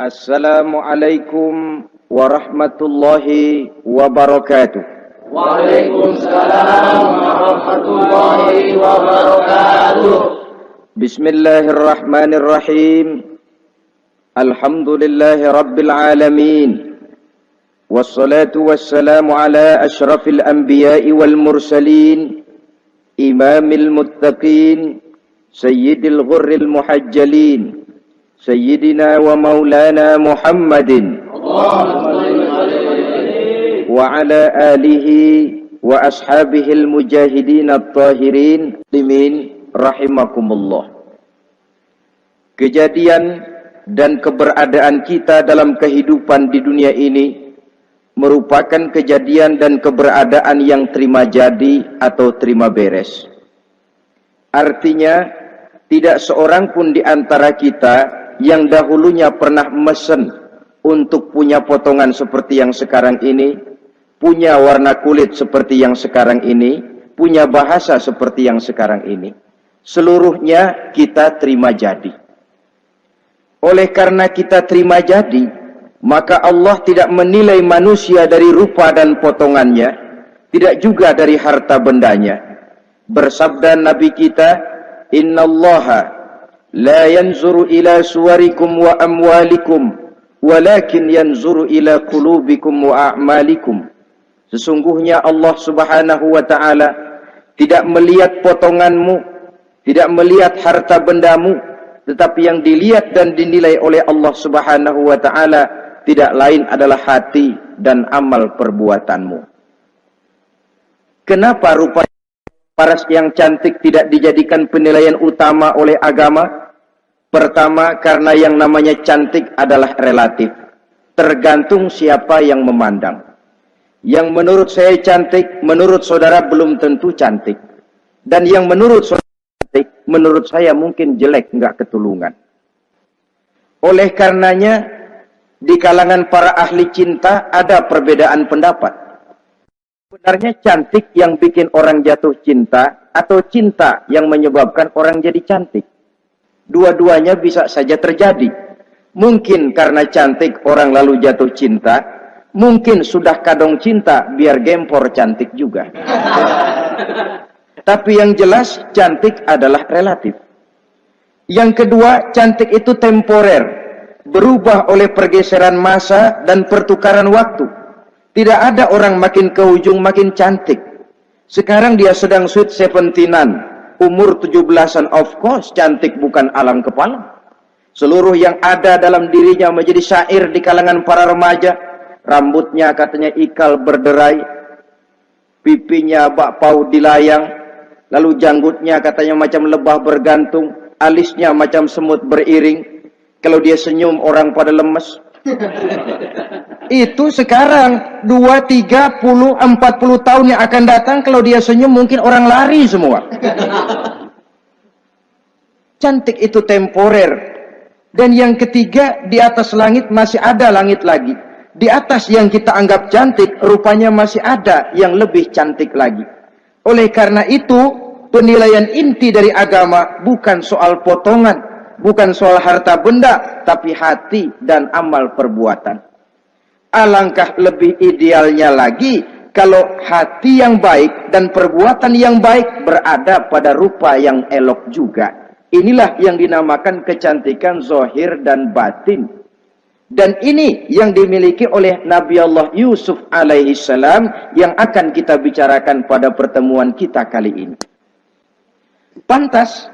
Assalamualaikum warahmatullahi wabarakatuh. Waalaikumsalam warahmatullahi wabarakatuh. Bismillahirrahmanirrahim. Alhamdulillahi rabbil alamin. Wassalatu wassalamu ala ashrafil anbiya'i wal mursalin, imamil muttaqin, sayyidil ghurril muhajjalin, sayyidina wa maulana Muhammadin wa ala alihi wa ashabihil mujahidin at-tahirin limin rahimakumullah. Kejadian dan keberadaan kita dalam kehidupan di dunia ini merupakan kejadian dan keberadaan yang terima jadi atau terima beres. Artinya tidak seorang pun di antara kita yang dahulunya pernah mesen untuk punya potongan seperti yang sekarang ini, punya warna kulit seperti yang sekarang ini, punya bahasa seperti yang sekarang ini. Seluruhnya kita terima jadi. Oleh karena kita terima jadi, maka Allah tidak menilai manusia dari rupa dan potongannya, tidak juga dari harta bendanya. Bersabda Nabi kita, "Innallaha la yanzuru ila suwarikum wa amwalikum, walakin yanzuru ila qulubikum wa a'malikum." Sesungguhnya Allah Subhanahu wa ta'ala tidak melihat potonganmu, tidak melihat harta bendamu, tetapi yang dilihat dan dinilai oleh Allah Subhanahu wa ta'ala tidak lain adalah hati dan amal perbuatanmu. Kenapa rupa paras yang cantik tidak dijadikan penilaian utama oleh agama? Pertama, karena yang namanya cantik adalah relatif, tergantung siapa yang memandang. Yang menurut saya cantik, menurut saudara belum tentu cantik. Dan yang menurut saudara cantik, menurut saya mungkin jelek, enggak ketulungan. Oleh karenanya, di kalangan para ahli cinta ada perbedaan pendapat. Sebenarnya cantik yang bikin orang jatuh cinta, atau cinta yang menyebabkan orang jadi cantik. Dua-duanya bisa saja terjadi. Mungkin karena cantik orang lalu jatuh cinta, mungkin sudah kadong cinta biar gempor cantik juga. Tapi yang jelas cantik adalah relatif. Yang kedua, cantik itu temporer, berubah oleh pergeseran masa dan pertukaran waktu. Tidak ada orang makin ke ujung makin cantik. Sekarang dia sedang sweet 17-an, umur 17-an, of course cantik bukan alang kepala. Seluruh yang ada dalam dirinya menjadi syair di kalangan para remaja. Rambutnya katanya ikal berderai, pipinya bakpao dilayang, lalu janggutnya katanya macam lebah bergantung, alisnya macam semut beriring. Kalau dia senyum orang pada lemes. Itu sekarang 2, 30, 40 tahun yang akan datang, kalau dia senyum mungkin orang lari semua. Cantik itu temporer. Dan yang ketiga, di atas langit masih ada langit lagi. Di atas yang kita anggap cantik, rupanya masih ada yang lebih cantik lagi. Oleh karena itu, penilaian inti dari agama bukan soal potongan, bukan soal harta benda, tapi hati dan amal perbuatan. Alangkah lebih idealnya lagi kalau hati yang baik dan perbuatan yang baik berada pada rupa yang elok juga. Inilah yang dinamakan kecantikan zahir dan batin. Dan ini yang dimiliki oleh Nabi Allah Yusuf alaihi salam yang akan kita bicarakan pada pertemuan kita kali ini. Pantas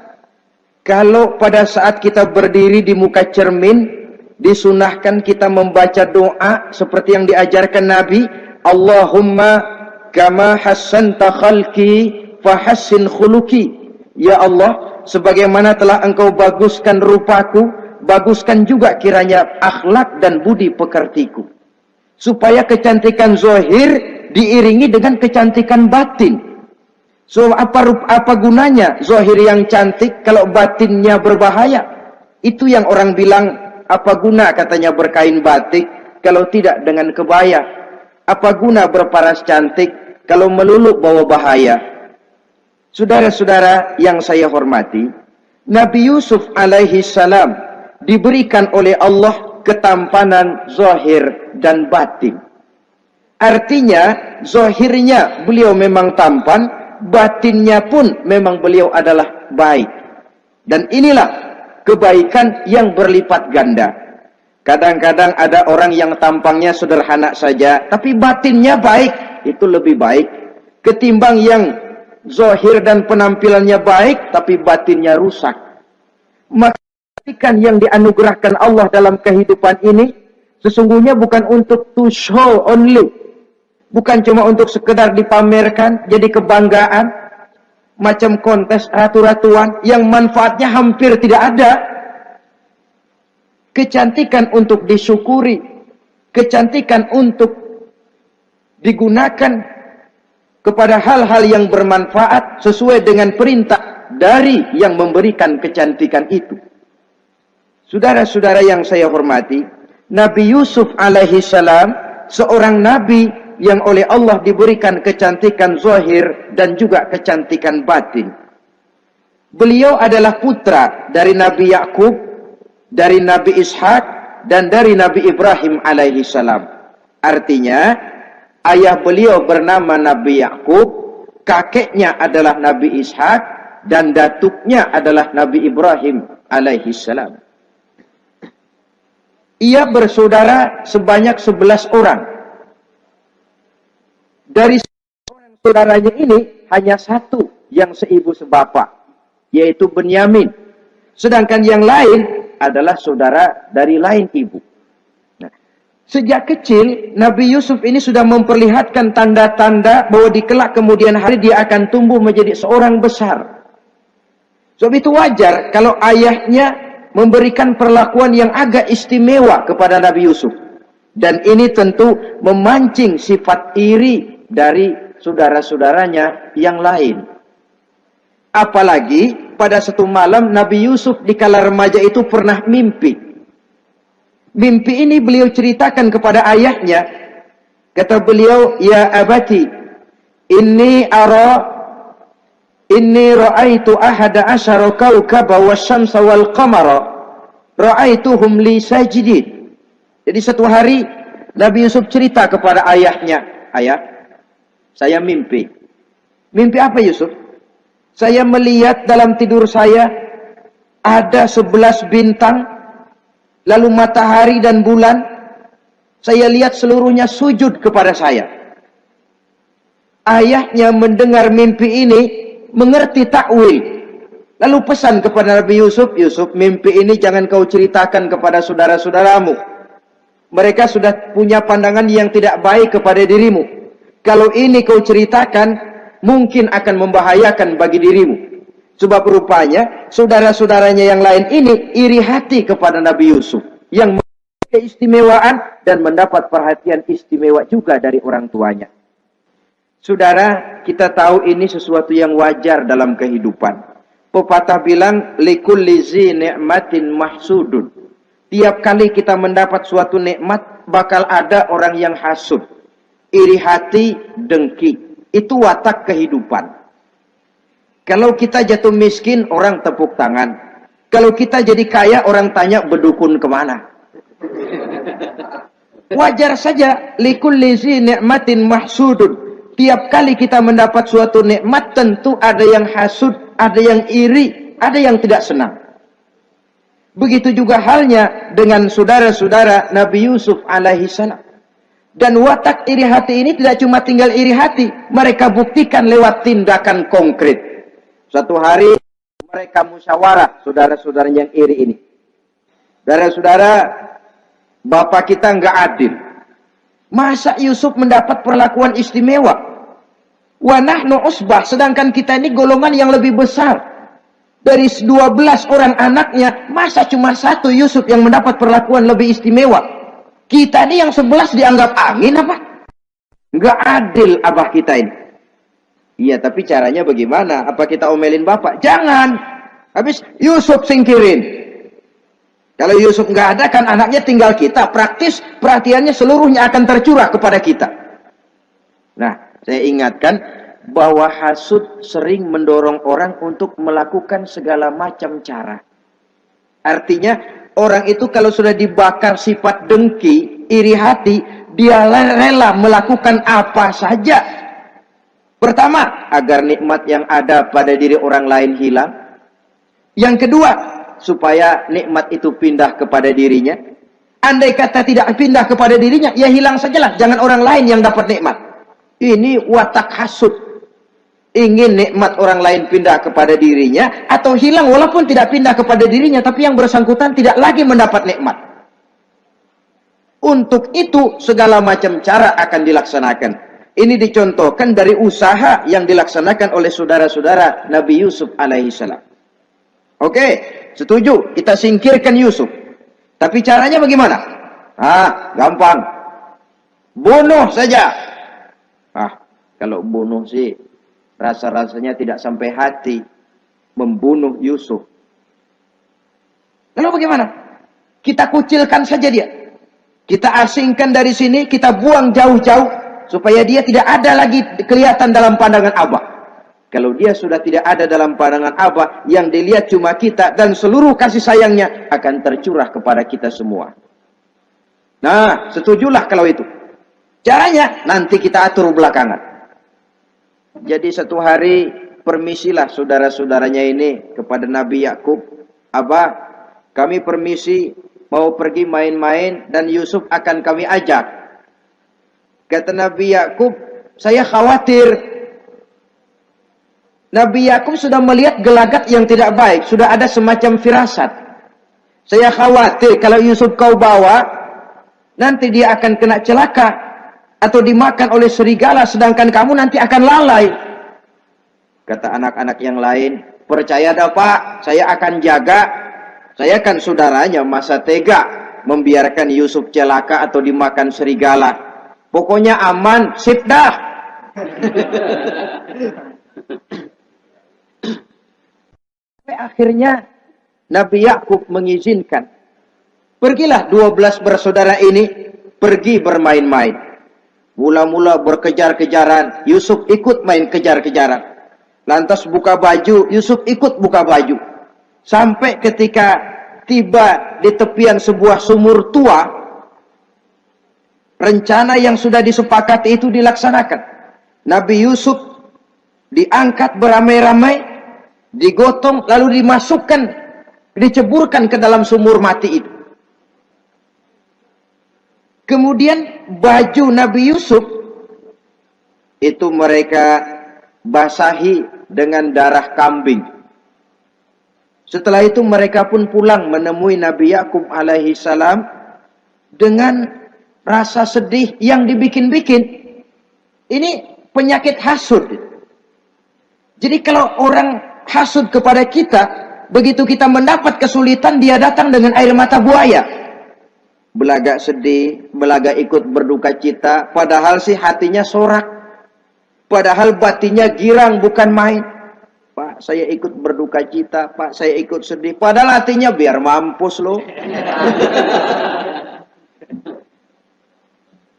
kalau pada saat kita berdiri di muka cermin, disunahkan kita membaca doa seperti yang diajarkan Nabi, Allahumma kama hassanta khalqi fahassin khuluqi. Ya Allah, sebagaimana telah engkau baguskan rupaku, baguskan juga kiranya akhlak dan budi pekertiku. Supaya kecantikan zahir diiringi dengan kecantikan batin. So apa gunanya zahir yang cantik kalau batinnya berbahaya? Itu yang orang bilang, apa guna katanya berkain batik kalau tidak dengan kebaya? Apa guna berparas cantik kalau melulu bawa bahaya? Saudara-saudara yang saya hormati, Nabi Yusuf alaihi salam diberikan oleh Allah ketampanan zahir dan batin. Artinya, zahirnya beliau memang tampan, batinnya pun memang beliau adalah baik. Dan inilah kebaikan yang berlipat ganda. Kadang-kadang ada orang yang tampangnya sederhana saja, tapi batinnya baik. Itu lebih baik ketimbang yang zahir dan penampilannya baik, tapi batinnya rusak. Maka kebaikan yang dianugerahkan Allah dalam kehidupan ini, sesungguhnya bukan untuk to show only. Bukan cuma untuk sekedar dipamerkan, jadi kebanggaan, macam kontes ratu-ratuan yang manfaatnya hampir tidak ada. Kecantikan untuk disyukuri, kecantikan untuk digunakan kepada hal-hal yang bermanfaat sesuai dengan perintah dari yang memberikan kecantikan itu. Saudara-saudara yang saya hormati, Nabi Yusuf alaihi salam seorang nabi yang oleh Allah diberikan kecantikan zahir dan juga kecantikan batin. Beliau adalah putra dari Nabi Yakub, dari Nabi Ishak, dan dari Nabi Ibrahim alaihi salam. Artinya, ayah beliau bernama Nabi Yakub, kakeknya adalah Nabi Ishak, dan datuknya adalah Nabi Ibrahim alaihi salam. Ia bersaudara sebanyak 11 orang. Dari orang saudaranya ini hanya satu yang seibu sebapak, yaitu Benyamin. Sedangkan yang lain adalah saudara dari lain ibu. Nah, sejak kecil Nabi Yusuf ini sudah memperlihatkan tanda-tanda bahwa di kelak kemudian hari dia akan tumbuh menjadi seorang besar. Sebab itu wajar kalau ayahnya memberikan perlakuan yang agak istimewa kepada Nabi Yusuf. Dan ini tentu memancing sifat iri dari saudara-saudaranya yang lain. Apalagi pada satu malam Nabi Yusuf di kala remaja itu pernah mimpi. Mimpi ini beliau ceritakan kepada ayahnya. Kata beliau, "Ya abati, inni ra'aitu ahada asyara kawkaba wasyamsa wal qamara ra'aituhum li sajidin." Jadi satu hari Nabi Yusuf cerita kepada ayahnya, "Ayah, saya mimpi." Mimpi apa Yusuf? "Saya melihat dalam tidur saya ada 11 bintang, lalu matahari dan bulan. Saya lihat seluruhnya sujud kepada saya." Ayahnya mendengar mimpi ini, mengerti takwil. Lalu pesan kepada Nabi Yusuf, "Yusuf, mimpi ini jangan kau ceritakan kepada saudara-saudaramu. Mereka sudah punya pandangan yang tidak baik kepada dirimu. Kalau ini kau ceritakan, mungkin akan membahayakan bagi dirimu." Sebab rupanya saudara-saudaranya yang lain ini iri hati kepada Nabi Yusuf yang memiliki keistimewaan dan mendapat perhatian istimewa juga dari orang tuanya. Saudara, kita tahu ini sesuatu yang wajar dalam kehidupan. Pepatah bilang, likulli zi ni'matin mahsudun. Tiap kali kita mendapat suatu nikmat, bakal ada orang yang hasud, iri hati, dengki. Itu watak kehidupan. Kalau kita jatuh miskin, orang tepuk tangan. Kalau kita jadi kaya, orang tanya berdukun kemana. Wajar saja, likulli zi ni'matin mahsudun. Tiap kali kita mendapat suatu nikmat, tentu ada yang hasud, ada yang iri, ada yang tidak senang. Begitu juga halnya dengan saudara-saudara Nabi Yusuf alaihi salam. Dan watak iri hati ini tidak cuma tinggal iri hati, mereka buktikan lewat tindakan konkret. Suatu hari mereka musyawarah, saudara-saudara yang iri ini. Saudara-saudara, bapak kita nggak adil. Masa Yusuf mendapat perlakuan istimewa? Wa nahnu usbah, sedangkan kita ini golongan yang lebih besar. Dari 12 orang anaknya, masa cuma satu Yusuf yang mendapat perlakuan lebih istimewa? Kita ini yang 11 dianggap angin apa? Nggak adil abah kita ini. Iya, tapi caranya bagaimana? Apa kita omelin bapak? Jangan. Habis Yusuf singkirin. Kalau Yusuf nggak ada, kan anaknya tinggal kita. Praktis perhatiannya seluruhnya akan tercurah kepada kita. Nah, saya ingatkan bahwa hasud sering mendorong orang untuk melakukan segala macam cara. Artinya, Orang itu kalau sudah dibakar sifat dengki, iri hati, dia rela melakukan apa saja. Pertama, agar nikmat yang ada pada diri orang lain hilang. Yang kedua, supaya nikmat itu pindah kepada dirinya. Andai kata tidak pindah kepada dirinya, ya hilang sajalah. Jangan orang lain yang dapat nikmat. Ini watak hasud. Ingin nikmat orang lain pindah kepada dirinya, atau hilang walaupun tidak pindah kepada dirinya, tapi yang bersangkutan tidak lagi mendapat nikmat. Untuk itu, segala macam cara akan dilaksanakan. Ini dicontohkan dari usaha yang dilaksanakan oleh saudara-saudara Nabi Yusuf alaihissalam. Oke, setuju. Kita singkirkan Yusuf. Tapi caranya bagaimana? Gampang. Bunuh saja. Kalau bunuh sih, rasa-rasanya tidak sampai hati membunuh Yusuf. Lalu bagaimana? Kita kucilkan saja dia. Kita asingkan dari sini, kita buang jauh-jauh, supaya dia tidak ada lagi kelihatan dalam pandangan Abah. Kalau dia sudah tidak ada dalam pandangan Abah, yang dilihat cuma kita, dan seluruh kasih sayangnya akan tercurah kepada kita semua. Nah, setujulah kalau itu. Caranya, nanti kita atur belakangan. Jadi satu hari, permisilah saudara-saudaranya ini kepada Nabi Yakub. Abah, kami permisi mau pergi main-main, dan Yusuf akan kami ajak. Kata Nabi Yakub, saya khawatir. Nabi Yakub sudah melihat gelagat yang tidak baik. Sudah ada semacam firasat. Saya khawatir kalau Yusuf kau bawa, nanti dia akan kena celaka. Atau dimakan oleh serigala, sedangkan kamu nanti akan lalai. Kata anak-anak yang lain, percaya dah Pak, saya akan jaga. Saya kan saudaranya, masa tega membiarkan Yusuf celaka atau dimakan serigala. Pokoknya aman, sip dah. Akhirnya Nabi Yakub mengizinkan. Pergilah 12 bersaudara ini pergi bermain-main. Mula-mula berkejar-kejaran, Yusuf ikut main kejar-kejaran. Lantas buka baju, Yusuf ikut buka baju. Sampai ketika tiba di tepian sebuah sumur tua, rencana yang sudah disepakati itu dilaksanakan. Nabi Yusuf diangkat beramai-ramai, digotong, lalu dimasukkan, diceburkan ke dalam sumur mati itu. Kemudian baju Nabi Yusuf itu mereka basahi dengan darah kambing. Setelah itu mereka pun pulang menemui Nabi Yakub alaihi salam dengan rasa sedih yang dibikin-bikin. Ini penyakit hasud. Jadi kalau orang hasud kepada kita, begitu kita mendapat kesulitan, dia datang dengan air mata buaya. Belaga sedih, belaga ikut berduka cita, padahal sih hatinya sorak. Padahal batinnya girang, bukan main. Pak, saya ikut berduka cita, Pak, saya ikut sedih. Padahal hatinya biar mampus loh.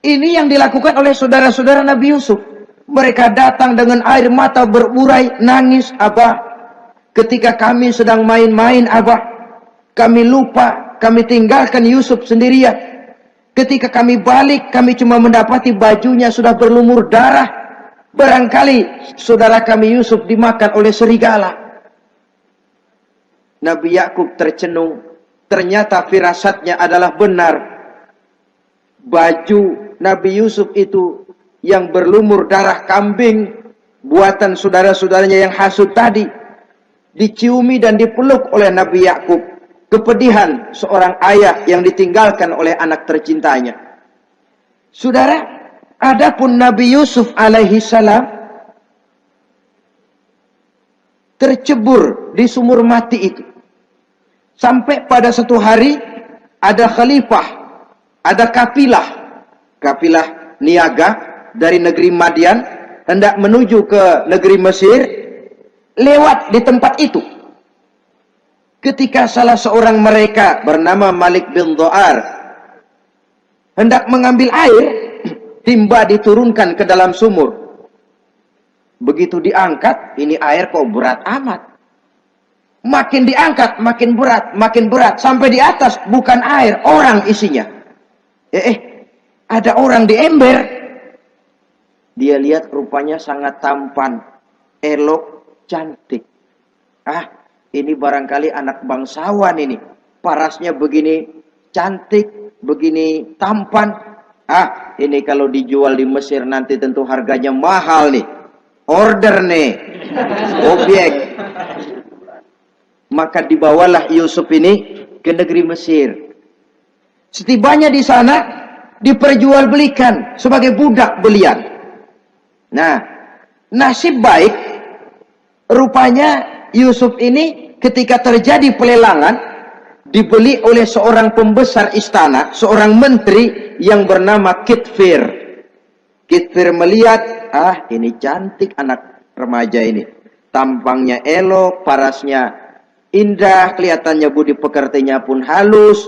Ini yang dilakukan oleh saudara-saudara Nabi Yusuf. Mereka datang dengan air mata berurai, nangis, Abah. Ketika kami sedang main-main, Abah, kami lupa, kami tinggalkan Yusuf sendirian. Ketika kami balik, kami cuma mendapati bajunya sudah berlumur darah. Barangkali saudara kami Yusuf dimakan oleh serigala. Nabi Yakub tercenung. Ternyata firasatnya adalah benar. Baju Nabi Yusuf itu yang berlumur darah kambing, buatan saudara-saudaranya yang hasud tadi, diciumi dan dipeluk oleh Nabi Yakub. Kepedihan seorang ayah yang ditinggalkan oleh anak tercintanya. Saudara, adapun Nabi Yusuf alaihi salam tercebur di sumur mati itu. Sampai pada satu hari ada khalifah, ada kafilah niaga dari negeri Madian hendak menuju ke negeri Mesir, lewat di tempat itu. Ketika salah seorang mereka bernama Malik bin Do'ar hendak mengambil air, timba diturunkan ke dalam sumur. Begitu diangkat, ini air kok berat amat. Makin diangkat, makin berat. Sampai di atas, bukan air, orang isinya. Ada orang di ember. Dia lihat rupanya sangat tampan, elok, cantik. Ini barangkali anak bangsawan ini. Parasnya begini cantik, begini tampan. Ini kalau dijual di Mesir nanti tentu harganya mahal nih. Order nih. Objek. Maka dibawalah Yusuf ini ke negeri Mesir. Setibanya di sana, diperjualbelikan sebagai budak belian. Nah, nasib baik, rupanya Yusuf ini ketika terjadi pelelangan, dibeli oleh seorang pembesar istana, seorang menteri yang bernama Kitfir. Kitfir melihat, ini cantik anak remaja ini. Tampangnya elok, parasnya indah, kelihatannya budi pekertinya pun halus.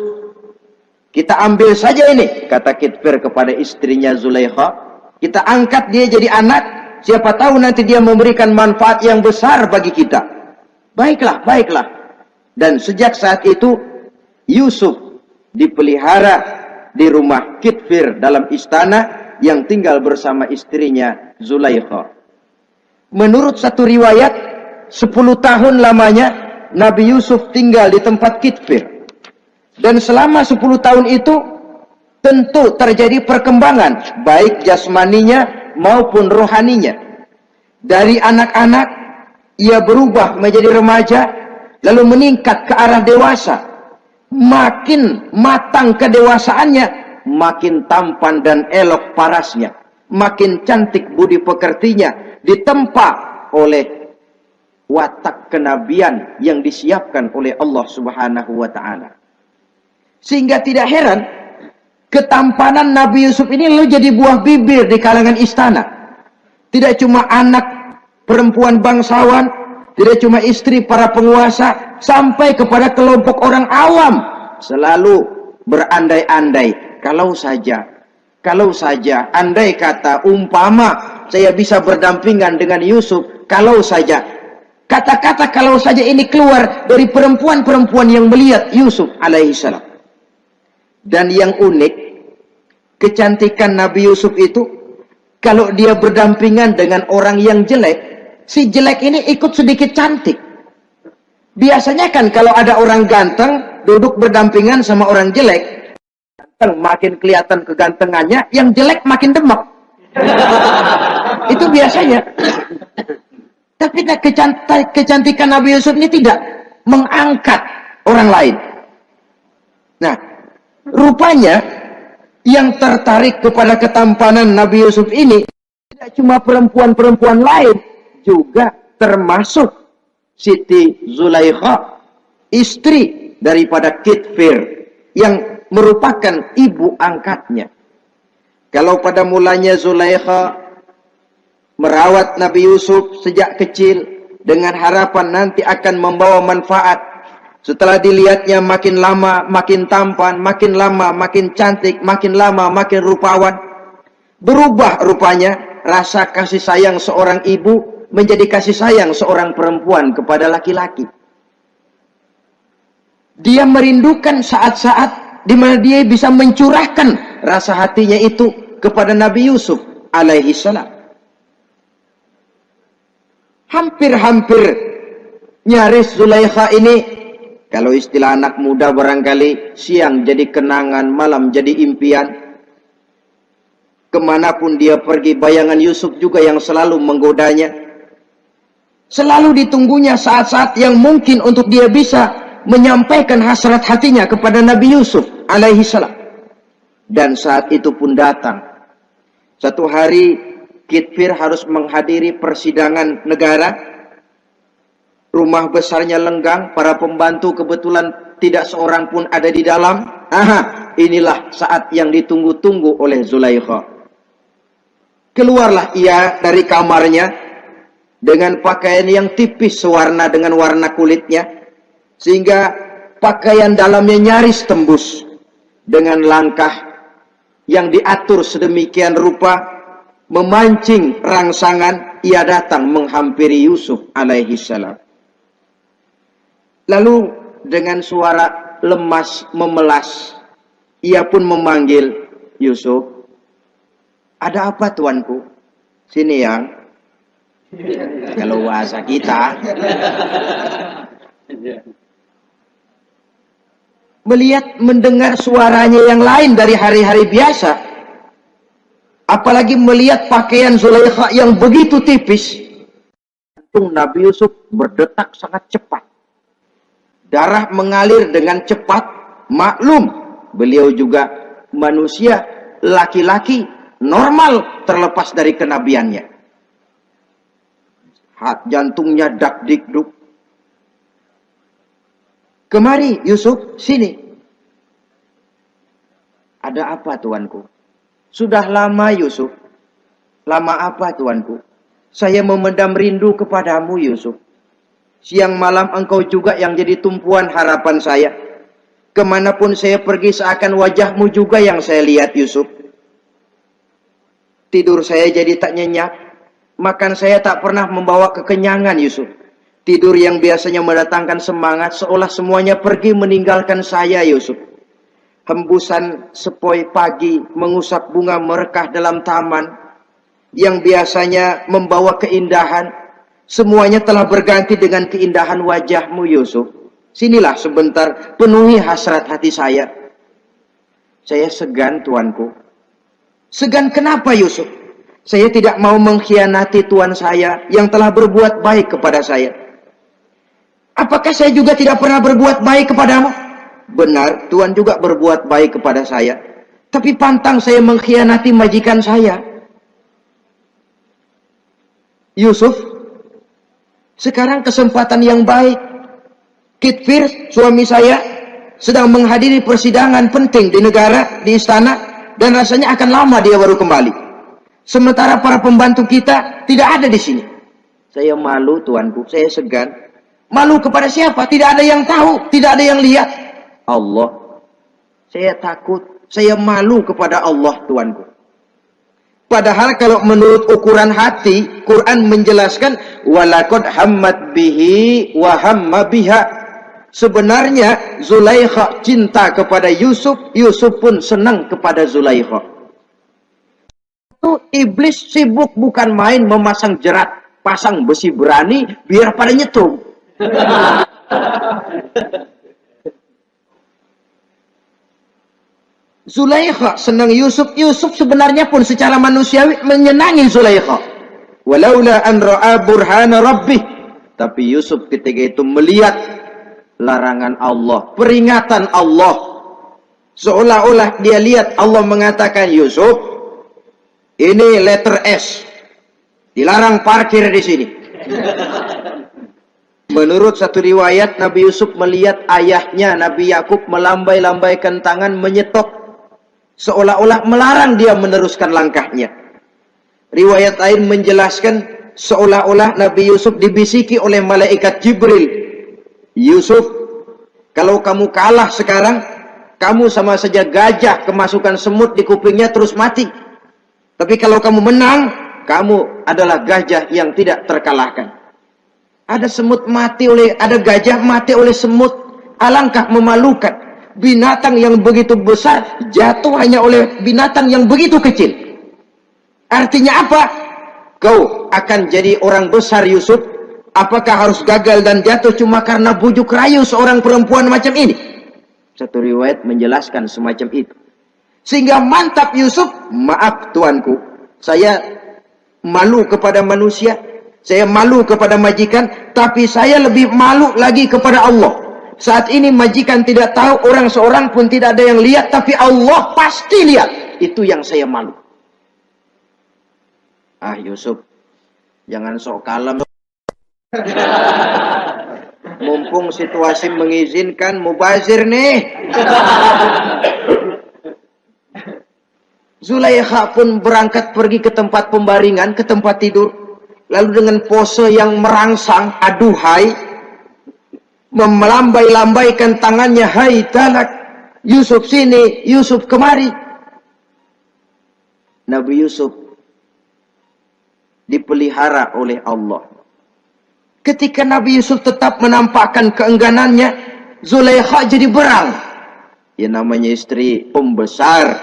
Kita ambil saja ini, kata Kitfir kepada istrinya Zulaikha. Kita angkat dia jadi anak, siapa tahu nanti dia memberikan manfaat yang besar bagi kita. Baiklah, baiklah. Dan sejak saat itu, Yusuf dipelihara di rumah Kitfir dalam istana yang tinggal bersama istrinya Zulaikha. Menurut satu riwayat, 10 tahun lamanya Nabi Yusuf tinggal di tempat Kitfir. Dan selama 10 tahun itu tentu terjadi perkembangan baik jasmaninya maupun rohaninya. Dari anak-anak ia berubah menjadi remaja, lalu meningkat ke arah dewasa. Makin matang kedewasaannya, makin tampan dan elok parasnya, makin cantik budi pekertinya, ditempa oleh watak kenabian yang disiapkan oleh Allah Subhanahu wa ta'ala. Sehingga tidak heran ketampanan Nabi Yusuf ini lalu jadi buah bibir di kalangan istana. Tidak cuma anak perempuan bangsawan, tidak cuma istri para penguasa, sampai kepada kelompok orang awam selalu berandai-andai, kalau saja andai kata umpama saya bisa berdampingan dengan Yusuf, kalau saja. Kata-kata kalau saja ini keluar dari perempuan-perempuan yang melihat Yusuf alaihissalam. Dan yang unik, kecantikan Nabi Yusuf itu, kalau dia berdampingan dengan orang yang jelek, si jelek ini ikut sedikit cantik. Biasanya kan kalau ada orang ganteng, duduk berdampingan sama orang jelek, makin kelihatan kegantengannya, yang jelek makin demek. Itu biasanya. Tapi kecantikan Nabi Yusuf ini tidak mengangkat orang lain. Nah, rupanya yang tertarik kepada ketampanan Nabi Yusuf ini tidak cuma perempuan-perempuan lain, juga termasuk Siti Zulaikha, istri daripada Kitfir, yang merupakan ibu angkatnya. Kalau pada mulanya Zulaikha merawat Nabi Yusuf sejak kecil dengan harapan nanti akan membawa manfaat. Setelah dilihatnya makin lama makin tampan, makin lama makin cantik, makin lama makin rupawan. Berubah rupanya rasa kasih sayang seorang ibu menjadi kasih sayang seorang perempuan kepada laki-laki. Dia merindukan saat-saat di mana dia bisa mencurahkan rasa hatinya itu kepada Nabi Yusuf alaihi salam. Hampir-hampir nyaris Zulaikha ini, kalau istilah anak muda barangkali, siang jadi kenangan, malam jadi impian. Kemanapun dia pergi, bayangan Yusuf juga yang selalu menggodanya. Selalu ditunggunya saat-saat yang mungkin untuk dia bisa menyampaikan hasrat hatinya kepada Nabi Yusuf alaihi salam. Dan saat itu pun datang. Satu hari Kitfir harus menghadiri persidangan negara. Rumah besarnya lenggang, para pembantu kebetulan tidak seorang pun ada di dalam. Inilah saat yang ditunggu-tunggu oleh Zulaikha. Keluarlah ia dari kamarnya dengan pakaian yang tipis sewarna dengan warna kulitnya, sehingga pakaian dalamnya nyaris tembus. Dengan langkah yang diatur sedemikian rupa, memancing rangsangan, ia datang menghampiri Yusuf alaihi salam. Lalu dengan suara lemas memelas, ia pun memanggil Yusuf. Ada apa tuanku? Sini yang. Kalau bahasa kita. Melihat mendengar suaranya yang lain dari hari-hari biasa. Apalagi melihat pakaian Zulaikha yang begitu tipis. Jantung Nabi Yusuf berdetak sangat cepat. Darah mengalir dengan cepat. Maklum, beliau juga manusia, laki-laki, normal terlepas dari kenabiannya. Jantungnya dak-dik-duk. Kemari Yusuf, sini. Ada apa tuanku? Sudah lama Yusuf. Lama apa tuanku? Saya memendam rindu kepadamu Yusuf. Siang malam engkau juga yang jadi tumpuan harapan saya. Kemanapun saya pergi seakan wajahmu juga yang saya lihat Yusuf. Tidur saya jadi tak nyenyak. Makan saya tak pernah membawa kekenyangan Yusuf. Tidur yang biasanya mendatangkan semangat seolah semuanya pergi meninggalkan saya Yusuf. Hembusan sepoi pagi mengusap bunga merekah dalam taman yang biasanya membawa keindahan. Semuanya telah berganti dengan keindahan wajahmu Yusuf. Sinilah sebentar penuhi hasrat hati saya. Saya segan tuanku. Segan kenapa Yusuf? Saya tidak mau mengkhianati tuan saya yang telah berbuat baik kepada saya. Apakah saya juga tidak pernah berbuat baik kepadamu? Benar, tuan juga berbuat baik kepada saya. Tapi pantang saya mengkhianati majikan saya. Yusuf, sekarang kesempatan yang baik. Kitfir, suami saya, sedang menghadiri persidangan penting di negara, di istana, dan rasanya akan lama dia baru kembali. Sementara para pembantu kita tidak ada di sini. Saya malu tuanku, saya segan. Malu kepada siapa? Tidak ada yang tahu, tidak ada yang lihat. Allah. Saya takut, saya malu kepada Allah tuanku. Padahal kalau menurut ukuran hati, Quran menjelaskan walaqad hammat bihi wa hamma biha. Sebenarnya Zulaikha cinta kepada Yusuf, Yusuf pun senang kepada Zulaikha. Itu iblis sibuk bukan main memasang jerat, pasang besi berani biar pada nyetrum. Zulaikha senang Yusuf. Yusuf sebenarnya pun secara manusiawi menyenangi Zulaikha. Walaula an ra'a burhana rabbih. Tapi Yusuf ketika itu melihat larangan Allah, peringatan Allah. Seolah-olah dia lihat Allah mengatakan, Yusuf, ini letter S. Dilarang parkir di sini. Menurut satu riwayat, Nabi Yusuf melihat ayahnya, Nabi Yakub, melambai-lambaikan tangan menyetok. Seolah-olah melarang dia meneruskan langkahnya. Riwayat lain menjelaskan, seolah-olah Nabi Yusuf dibisiki oleh malaikat Jibril. Yusuf, kalau kamu kalah sekarang, kamu sama saja gajah kemasukan semut di kupingnya terus mati. Tapi kalau kamu menang, kamu adalah gajah yang tidak terkalahkan. Ada semut mati oleh, ada gajah mati oleh semut. Alangkah memalukan. Binatang yang begitu besar jatuh hanya oleh binatang yang begitu kecil. Artinya apa? Kau akan jadi orang besar Yusuf. Apakah harus gagal dan jatuh cuma karena bujuk rayu seorang perempuan macam ini? Satu riwayat menjelaskan semacam itu. Sehingga mantap Yusuf, maaf tuanku, saya malu kepada manusia. Saya malu kepada majikan, tapi saya lebih malu lagi kepada Allah. Saat ini majikan tidak tahu, orang seorang pun tidak ada yang lihat, tapi Allah pasti lihat. Itu yang saya malu. Ah Yusuf, jangan sok kalem. Mumpung situasi mengizinkan, mubazir nih. Zulaikha pun berangkat pergi ke tempat pembaringan, ke tempat tidur. Lalu dengan pose yang merangsang, aduhai, melambai-lambaikan tangannya, hai talak, Yusuf sini, Yusuf kemari. Nabi Yusuf dipelihara oleh Allah. Ketika Nabi Yusuf tetap menampakkan keengganannya, Zulaikha jadi berang. Ya namanya istri pembesar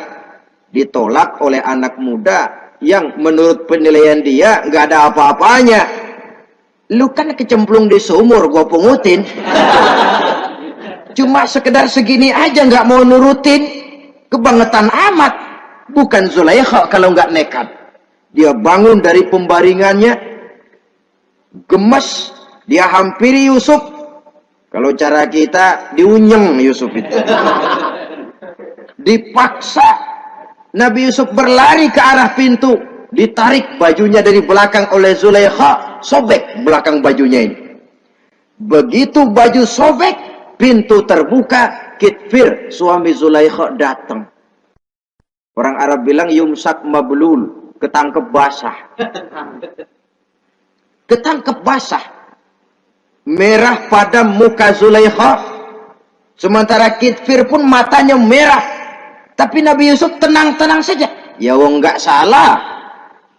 ditolak oleh anak muda yang menurut penilaian dia nggak ada apa-apanya. Lu kan kecemplung di sumur, gua pungutin. Cuma sekedar segini aja nggak mau nurutin, kebangetan amat. Bukan Zulaikha kalau nggak nekat. Dia bangun dari pembaringannya, gemes, dia hampiri Yusuf. Kalau cara kita diunyeng Yusuf itu. Dipaksa Nabi Yusuf berlari ke arah pintu, ditarik bajunya dari belakang oleh Zulaikha, sobek belakang bajunya ini. Begitu baju sobek, pintu terbuka, Kitfir suami Zulaikha datang. Orang Arab bilang yumsak mablul, ketangkep basah. Ketangkep basah. Merah pada muka Zulaikha. Sementara Kitfir pun matanya merah. Tapi Nabi Yusuf tenang-tenang saja. Ya wong nggak salah.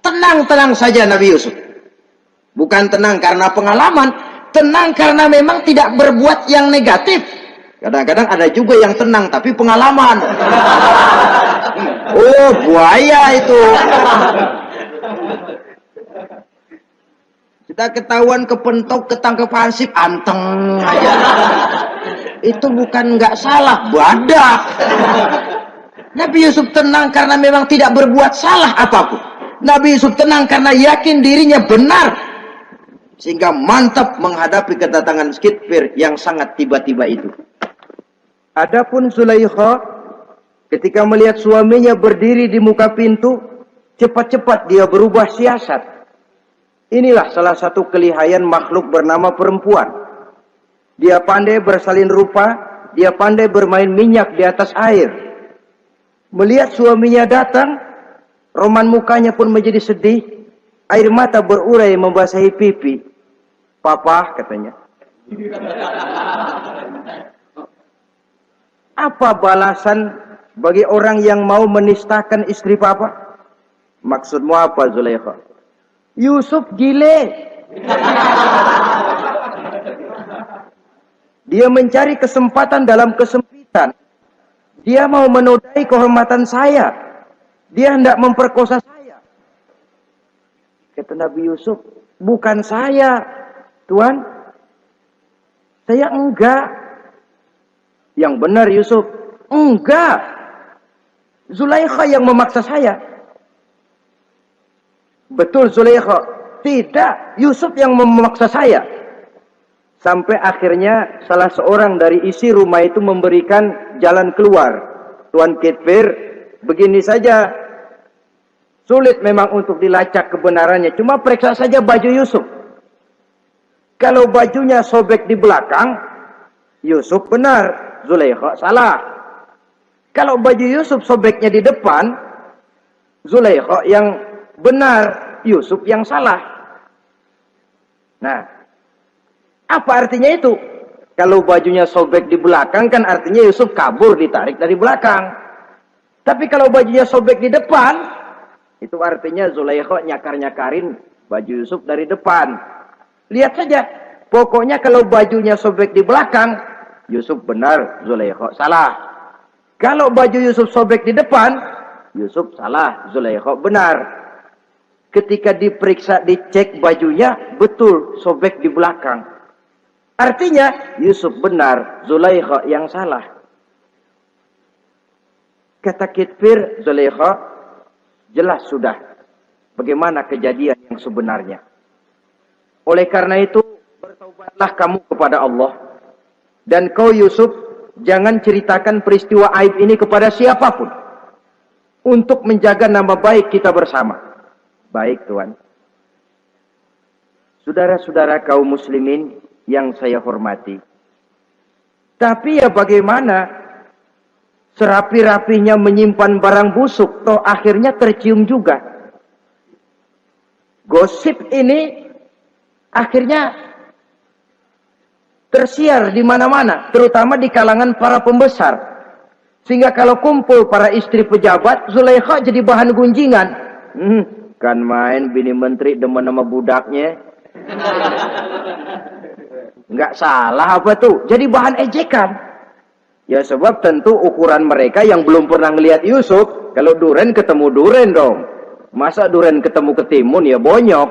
Tenang-tenang saja Nabi Yusuf. Bukan tenang karena pengalaman. Tenang karena memang tidak berbuat yang negatif. Kadang-kadang ada juga yang tenang tapi pengalaman. Oh, buaya itu. Kita ketahuan kepentok, ketangkep hansip, anteng aja. Itu bukan nggak salah, badak. Nabi Yusuf tenang karena memang tidak berbuat salah apapun. Nabi Yusuf tenang karena yakin dirinya benar. Sehingga mantap menghadapi kedatangan Kitfir yang sangat tiba-tiba itu. Adapun Zulaikha ketika melihat suaminya berdiri di muka pintu, cepat-cepat dia berubah siasat. Inilah salah satu kelihayan makhluk bernama perempuan. Dia pandai bersalin rupa, dia pandai bermain minyak di atas air. Melihat suaminya datang, roman mukanya pun menjadi sedih, air mata berurai membasahi pipi. Papa, katanya. Apa balasan bagi orang yang mau menistakan istri papa? Maksudmu apa, Zulaikha? Yusuf gile. Dia mencari kesempatan dalam kesempitan. Dia mau menodai kehormatan saya. Dia hendak memperkosa saya. Kata Nabi Yusuf, bukan saya, Tuan. Saya enggak. Yang benar Yusuf, enggak. Zulaikha yang memaksa saya. Betul Zulaikha, tidak. Yusuf yang memaksa saya. Sampai akhirnya salah seorang dari isi rumah itu memberikan jalan keluar. Tuan Kitfir, begini saja. Sulit memang untuk dilacak kebenarannya. Cuma periksa saja baju Yusuf. Kalau bajunya sobek di belakang, Yusuf benar, Zulaikha salah. Kalau baju Yusuf sobeknya di depan, Zulaikha yang benar, Yusuf yang salah. Nah, apa artinya itu? Kalau bajunya sobek di belakang kan artinya Yusuf kabur, ditarik dari belakang. Tapi kalau bajunya sobek di depan, itu artinya Zulaikha nyakar-nyakarin baju Yusuf dari depan. Lihat saja, pokoknya kalau bajunya sobek di belakang, Yusuf benar, Zulaikha salah. Kalau baju Yusuf sobek di depan, Yusuf salah, Zulaikha benar. Ketika diperiksa, dicek bajunya, betul sobek di belakang. Artinya Yusuf benar, Zulaikha yang salah. Kata Kitfir, Zulaikha, jelas sudah bagaimana kejadian yang sebenarnya. Oleh karena itu, bertaubatlah kamu kepada Allah. Dan kau Yusuf, jangan ceritakan peristiwa aib ini kepada siapapun. Untuk menjaga nama baik kita bersama. Baik Tuan. Saudara-saudara kaum muslimin yang saya hormati. Tapi ya bagaimana? Serapi-rapinya menyimpan barang busuk, toh akhirnya tercium juga. Gosip ini akhirnya tersiar di mana-mana, terutama di kalangan para pembesar. Sehingga kalau kumpul para istri pejabat, Zulaikha jadi bahan gunjingan. Kan main bini menteri demen sama budaknya. Nggak salah apa tuh? Jadi bahan ejekan. Ya sebab tentu ukuran mereka yang belum pernah ngelihat Yusuf, kalau duren ketemu duren dong. Masa duren ketemu ketimun ya bonyok.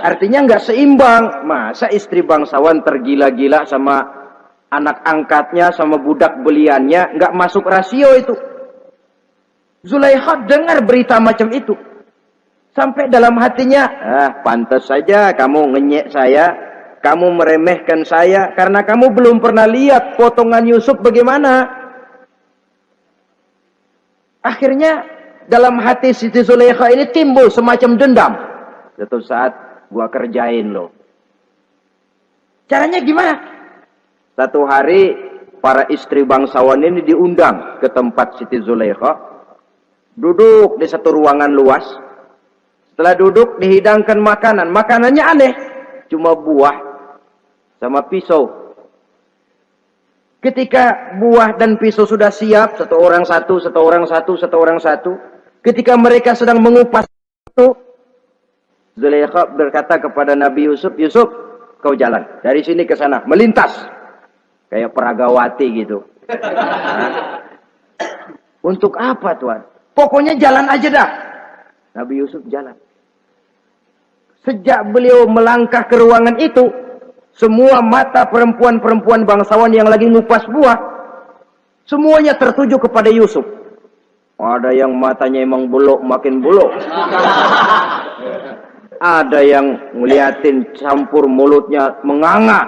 Artinya nggak seimbang. Masa istri bangsawan tergila-gila sama anak angkatnya, sama budak beliannya, nggak masuk rasio itu. Zulaikha dengar berita macam itu. Sampai dalam hatinya, pantas saja kamu ngenyek saya, kamu meremehkan saya, karena kamu belum pernah lihat potongan Yusuf bagaimana. Akhirnya, dalam hati Siti Zulaikha ini timbul semacam dendam. Suatu saat, gua kerjain loh. Caranya gimana? Satu hari, para istri bangsawan ini diundang ke tempat Siti Zulaikha. Duduk di satu ruangan luas. Setelah duduk, dihidangkan makanan. Makanannya aneh. Cuma buah sama pisau. Ketika buah dan pisau sudah siap, satu orang satu, satu orang satu, satu orang satu. Ketika mereka sedang mengupas itu, Zulaikha berkata kepada Nabi Yusuf, Yusuf, kau jalan dari sini ke sana, melintas. Kayak peragawati gitu. Nah, untuk apa Tuhan? Pokoknya jalan aja dah. Nabi Yusuf jalan. Sejak beliau melangkah ke ruangan itu, semua mata perempuan-perempuan bangsawan yang lagi ngupas buah, semuanya tertuju kepada Yusuf. Ada yang matanya emang buluk, makin buluk. Ada yang ngeliatin campur mulutnya menganga.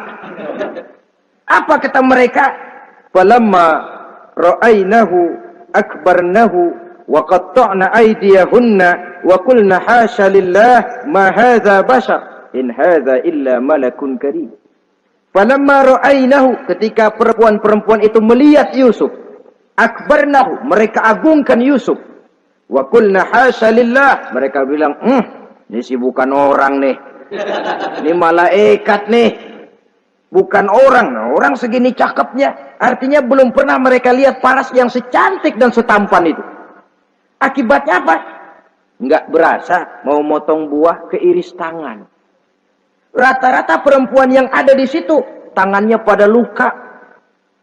Apa kata mereka? Falamma ra'ainahu akbarnahu wa qatta'na aydiyahunna wa qulna hasya lillah ma hadza bashar in hadza illa malakun karim. Falamma ra'ainahu, ketika perempuan-perempuan itu melihat Yusuf, akbarnahu, mereka agungkan Yusuf. Wa qulna hasya lillah, mereka bilang, ini sih bukan orang nih. Ini malaikat nih. Bukan orang. Nah, orang segini cakepnya. Artinya belum pernah mereka lihat paras yang secantik dan setampan itu. Akibatnya apa? Nggak berasa mau motong buah keiris tangan. Rata-rata perempuan yang ada di situ tangannya pada luka.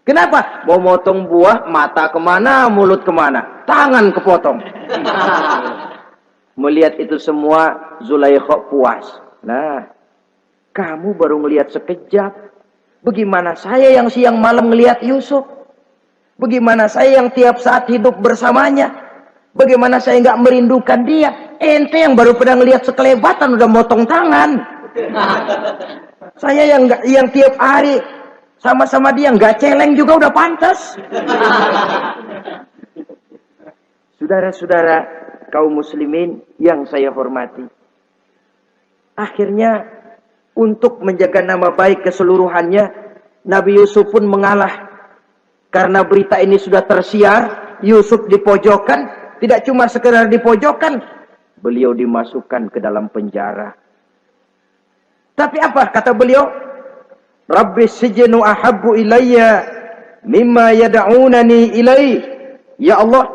Kenapa? Mau motong buah, mata kemana, mulut kemana, tangan kepotong. Melihat itu semua, Zulaikha puas. Nah, kamu baru melihat sekejap. Bagaimana saya yang siang malam melihat Yusuf? Bagaimana saya yang tiap saat hidup bersamanya? Bagaimana saya nggak merindukan dia? Ente yang baru pernah ngelihat sekelebatan udah motong tangan. Saya yang tiap hari sama-sama dia nggak celeng juga udah pantas. Saudara-saudara kaum muslimin yang saya hormati. Akhirnya untuk menjaga nama baik keseluruhannya, Nabi Yusuf pun mengalah. Karena berita ini sudah tersiar, Yusuf dipojokkan, tidak cuma sekedar dipojokkan, beliau dimasukkan ke dalam penjara. Tapi apa kata beliau? Rabbis sijnu ahabbu ilayya mimma yad'unani ilaih. Ya Allah,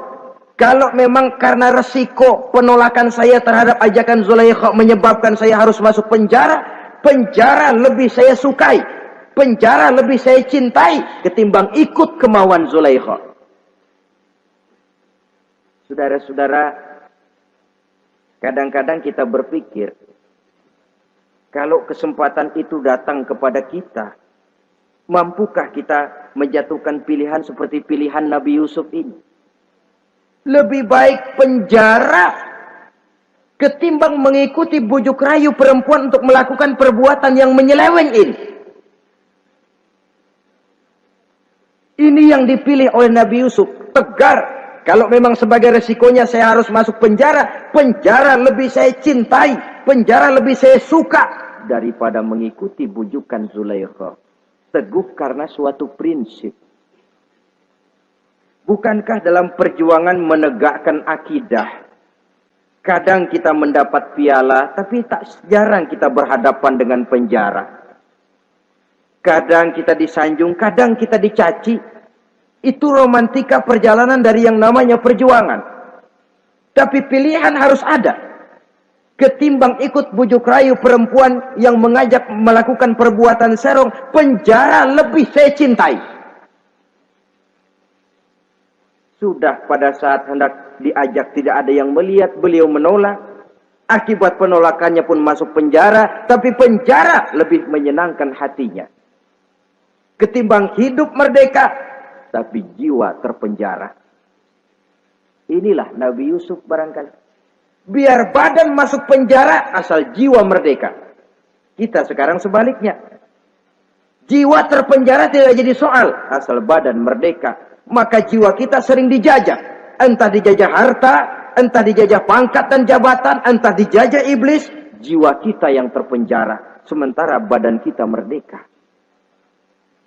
kalau memang karena resiko penolakan saya terhadap ajakan Zulaikha menyebabkan saya harus masuk penjara, penjara lebih saya sukai, penjara lebih saya cintai ketimbang ikut kemauan Zulaikha. Saudara-saudara, kadang-kadang kita berpikir, kalau kesempatan itu datang kepada kita, mampukah kita menjatuhkan pilihan seperti pilihan Nabi Yusuf ini? Lebih baik penjara ketimbang mengikuti bujuk rayu perempuan untuk melakukan perbuatan yang menyeleweng ini. Ini yang dipilih oleh Nabi Yusuf. Tegar. Kalau memang sebagai resikonya saya harus masuk penjara, penjara lebih saya cintai, penjara lebih saya suka daripada mengikuti bujukan Zulaikha. Teguh karena suatu prinsip. Bukankah dalam perjuangan menegakkan akidah, kadang kita mendapat piala, tapi tak jarang kita berhadapan dengan penjara. Kadang kita disanjung, kadang kita dicaci. Itu romantika perjalanan dari yang namanya perjuangan. Tapi pilihan harus ada. ketimbang ikut bujuk rayu perempuan yang mengajak melakukan perbuatan serong, penjara lebih saya cintai. Sudah pada saat hendak diajak tidak ada yang melihat, beliau menolak. Akibat penolakannya pun masuk penjara, tapi penjara lebih menyenangkan hatinya. Ketimbang hidup merdeka, tapi jiwa terpenjara. Inilah Nabi Yusuf barangkali. Biar badan masuk penjara, asal jiwa merdeka. Kita sekarang sebaliknya. Jiwa terpenjara tidak jadi soal, asal badan merdeka. Maka jiwa kita sering dijajah. Entah dijajah harta, entah dijajah pangkat dan jabatan, entah dijajah iblis. Jiwa kita yang terpenjara, sementara badan kita merdeka.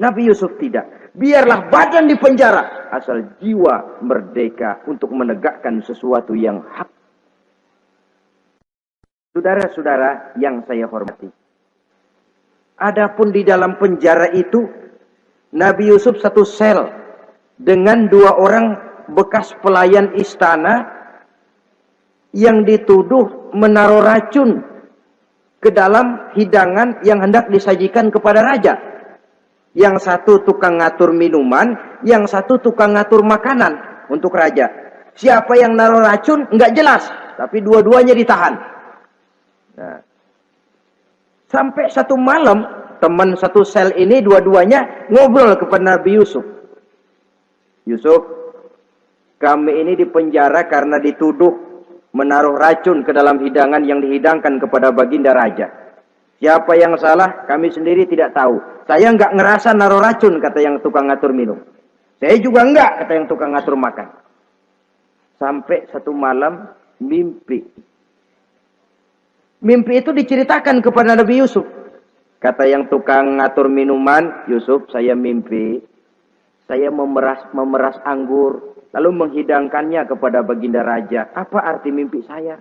Nabi Yusuf tidak. Biarlah badan di penjara, asal jiwa merdeka untuk menegakkan sesuatu yang hak. Saudara-saudara yang saya hormati. Adapun di dalam penjara itu, Nabi Yusuf satu sel dengan 2 orang bekas pelayan istana yang dituduh menaruh racun ke dalam hidangan yang hendak disajikan kepada raja. Yang satu tukang ngatur minuman, yang satu tukang ngatur makanan untuk raja. Siapa yang naruh racun enggak jelas, tapi dua-duanya ditahan. Nah, sampai satu malam, teman satu sel ini dua-duanya ngobrol kepada Nabi Yusuf. Yusuf, kami ini dipenjara karena dituduh menaruh racun ke dalam hidangan yang dihidangkan kepada baginda raja. Siapa yang salah, kami sendiri tidak tahu. Saya enggak ngerasa naruh racun, kata yang tukang ngatur minum. Saya juga enggak, kata yang tukang ngatur makan. Sampai satu malam, mimpi. Mimpi itu diceritakan kepada Nabi Yusuf. Kata yang tukang ngatur minuman, Yusuf, saya mimpi. Saya memeras anggur, lalu menghidangkannya kepada baginda raja. Apa arti mimpi saya?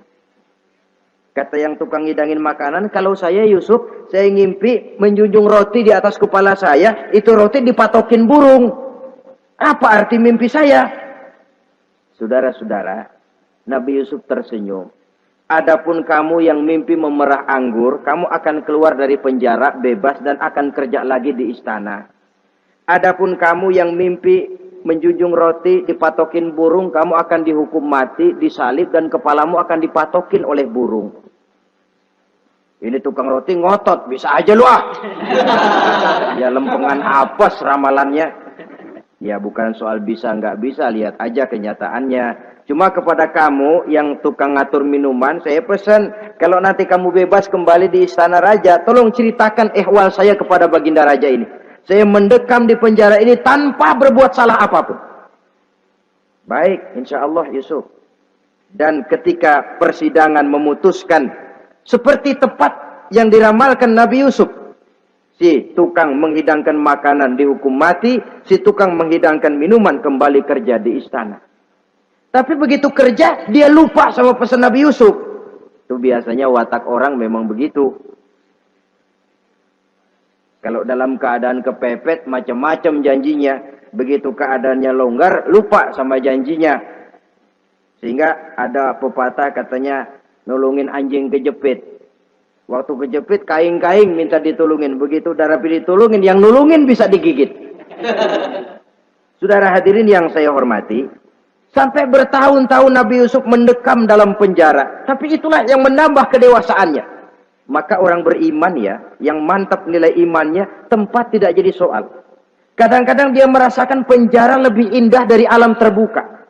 Kata yang tukang hidangin makanan, kalau saya Yusuf, saya ngimpi menjunjung roti di atas kepala saya, itu roti dipatokin burung. Apa arti mimpi saya? Saudara-saudara, Nabi Yusuf tersenyum. Adapun kamu yang mimpi memerah anggur, kamu akan keluar dari penjara bebas dan akan kerja lagi di istana. Adapun kamu yang mimpi menjunjung roti dipatokin burung, kamu akan dihukum mati, disalib dan kepalamu akan dipatokin oleh burung. Ini tukang roti ngotot, bisa aja lu ah. Ya lempengan apes ramalannya. Ya bukan soal bisa nggak bisa, lihat aja kenyataannya. Cuma kepada kamu yang tukang ngatur minuman, saya pesan, kalau nanti kamu bebas kembali di istana raja, tolong ceritakan ihwal saya kepada baginda raja ini. Saya mendekam di penjara ini tanpa berbuat salah apapun. Baik, insya Allah Yusuf. Dan ketika persidangan memutuskan, seperti tepat yang diramalkan Nabi Yusuf. Si tukang menghidangkan makanan dihukum mati, si tukang menghidangkan minuman kembali kerja di istana. Tapi begitu kerja, dia lupa sama pesan Nabi Yusuf. Itu biasanya watak orang memang begitu. Kalau dalam keadaan kepepet, macam-macam janjinya. Begitu keadaannya longgar, lupa sama janjinya. Sehingga ada pepatah katanya, nolongin anjing kejepit. Waktu kejepit, kaing-kaing minta ditulungin. Begitu darah ditulungin, yang nulungin bisa digigit. Saudara hadirin yang saya hormati, sampai bertahun-tahun Nabi Yusuf mendekam dalam penjara. Tapi itulah yang menambah kedewasaannya. Maka orang beriman ya, yang mantap nilai imannya, tempat tidak jadi soal. Kadang-kadang dia merasakan penjara lebih indah dari alam terbuka.